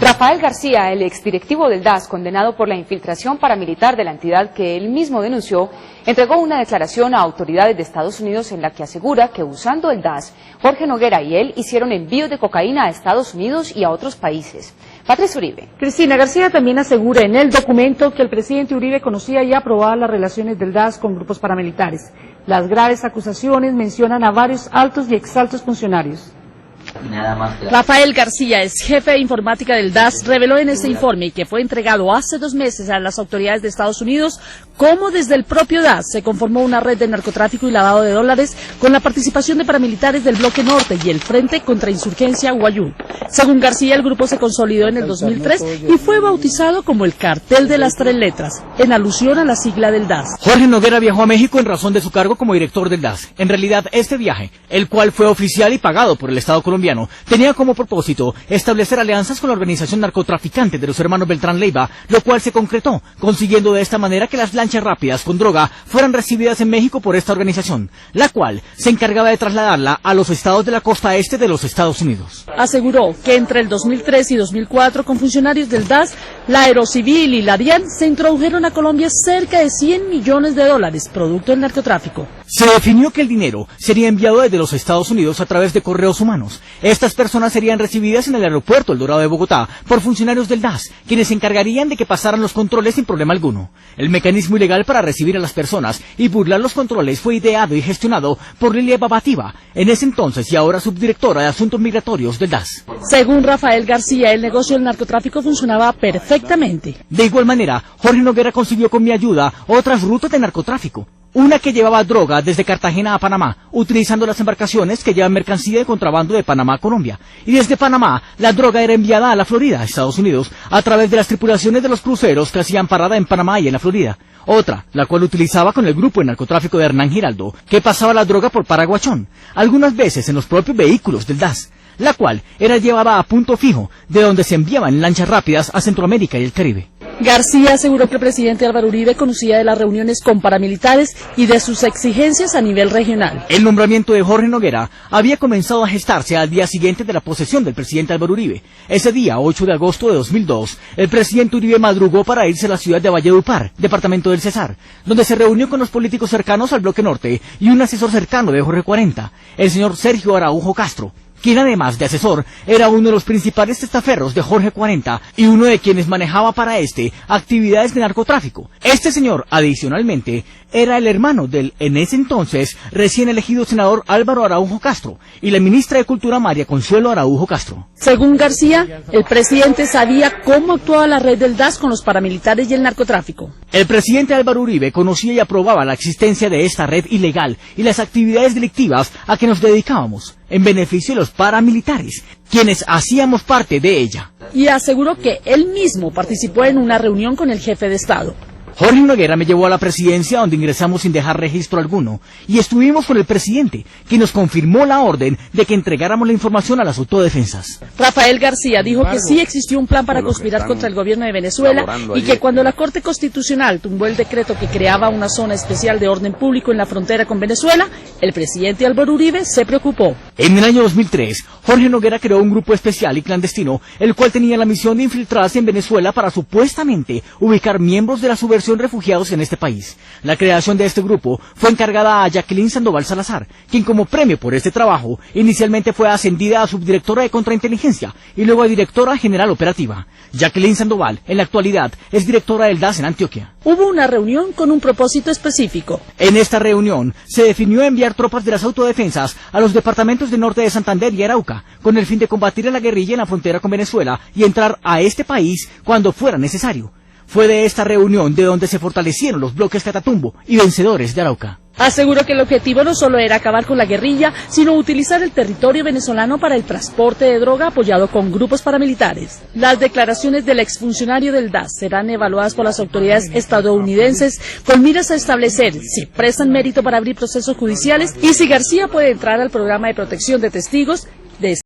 Rafael García, el exdirectivo del DAS, condenado por la infiltración paramilitar de la entidad que él mismo denunció, entregó una declaración a autoridades de Estados Unidos en la que asegura que usando el DAS, Jorge Noguera y él hicieron envíos de cocaína a Estados Unidos y a otros países. Patricia Uribe. Cristina García también asegura en el documento que el presidente Uribe conocía y aprobaba las relaciones del DAS con grupos paramilitares. Las graves acusaciones mencionan a varios altos y exaltos funcionarios. Rafael García, ex jefe de informática del DAS, reveló en este informe que fue entregado hace 2 meses a las autoridades de Estados Unidos cómo desde el propio DAS se conformó una red de narcotráfico y lavado de dólares con la participación de paramilitares del Bloque Norte y el Frente contra Insurgencia Guayú. Según García, el grupo se consolidó en el 2003 y fue bautizado como el Cartel de las 3 letras, en alusión a la sigla del DAS. Jorge Noguera viajó a México en razón de su cargo como director del DAS. En realidad, este viaje, el cual fue oficial y pagado por el Estado colombiano, tenía como propósito establecer alianzas con la organización narcotraficante de los hermanos Beltrán Leiva, lo cual se concretó, consiguiendo de esta manera que las lanchas rápidas con droga fueran recibidas en México por esta organización, la cual se encargaba de trasladarla a los estados de la costa este de los Estados Unidos. Aseguró que entre el 2003 y 2004, con funcionarios del DAS, la Aerocivil y la DIAN se introdujeron a Colombia cerca de $100 millones, producto del narcotráfico. Se definió que el dinero sería enviado desde los Estados Unidos a través de correos humanos. Estas personas serían recibidas en el aeropuerto El Dorado de Bogotá por funcionarios del DAS, quienes se encargarían de que pasaran los controles sin problema alguno. El mecanismo ilegal para recibir a las personas y burlar los controles fue ideado y gestionado por Lilia Babativa, en ese entonces y ahora subdirectora de Asuntos Migratorios del DAS. Según Rafael García, el negocio del narcotráfico funcionaba perfectamente. De igual manera, Jorge Noguera consiguió con mi ayuda otras rutas de narcotráfico. Una que llevaba droga desde Cartagena a Panamá, utilizando las embarcaciones que llevan mercancía de contrabando de Panamá a Colombia. Y desde Panamá, la droga era enviada a la Florida, Estados Unidos, a través de las tripulaciones de los cruceros que hacían parada en Panamá y en la Florida. Otra, la cual utilizaba con el grupo de narcotráfico de Hernán Giraldo, que pasaba la droga por Paraguachón, algunas veces en los propios vehículos del DAS, la cual era llevada a punto fijo, de donde se enviaban en lanchas rápidas a Centroamérica y el Caribe. García aseguró que el presidente Álvaro Uribe conocía de las reuniones con paramilitares y de sus exigencias a nivel regional. El nombramiento de Jorge Noguera había comenzado a gestarse al día siguiente de la posesión del presidente Álvaro Uribe. Ese día, 8 de agosto de 2002, el presidente Uribe madrugó para irse a la ciudad de Valledupar, departamento del Cesar, donde se reunió con los políticos cercanos al Bloque Norte y un asesor cercano de Jorge 40, el señor Sergio Araujo Castro, quien además de asesor era uno de los principales testaferros de Jorge 40 y uno de quienes manejaba para actividades de narcotráfico. Este señor, adicionalmente, era el hermano del, en ese entonces, recién elegido senador Álvaro Araujo Castro y la ministra de Cultura María Consuelo Araujo Castro. Según García, el presidente sabía cómo actuaba la red del DAS con los paramilitares y el narcotráfico. El presidente Álvaro Uribe conocía y aprobaba la existencia de esta red ilegal y las actividades delictivas a que nos dedicábamos, en beneficio de los paramilitares, quienes hacíamos parte de ella. Y aseguró que él mismo participó en una reunión con el jefe de Estado. Jorge Noguera me llevó a la presidencia, donde ingresamos sin dejar registro alguno, y estuvimos con el presidente, quien nos confirmó la orden de que entregáramos la información a las autodefensas. Rafael García dijo que sí existió un plan para conspirar contra el gobierno de Venezuela y que cuando la Corte Constitucional tumbó el decreto que creaba una zona especial de orden público en la frontera con Venezuela, el presidente Álvaro Uribe se preocupó. En el año 2003, Jorge Noguera creó un grupo especial y clandestino, el cual tenía la misión de infiltrarse en Venezuela para supuestamente ubicar miembros de la subversión refugiados en este país. La creación de este grupo fue encargada a Jacqueline Sandoval Salazar, quien como premio por este trabajo inicialmente fue ascendida a subdirectora de contrainteligencia y luego a directora general operativa. Jacqueline Sandoval, en la actualidad, es directora del DAS en Antioquia. Hubo una reunión con un propósito específico. En esta reunión se definió enviar tropas de las autodefensas a los departamentos del norte de Santander y Arauca, con el fin de combatir a la guerrilla en la frontera con Venezuela y entrar a este país cuando fuera necesario. Fue de esta reunión de donde se fortalecieron los bloques Catatumbo y Vencedores de Arauca. Aseguró que el objetivo no solo era acabar con la guerrilla, sino utilizar el territorio venezolano para el transporte de droga apoyado con grupos paramilitares. Las declaraciones del exfuncionario del DAS serán evaluadas por las autoridades estadounidenses con miras a establecer si prestan mérito para abrir procesos judiciales y si García puede entrar al programa de protección de testigos de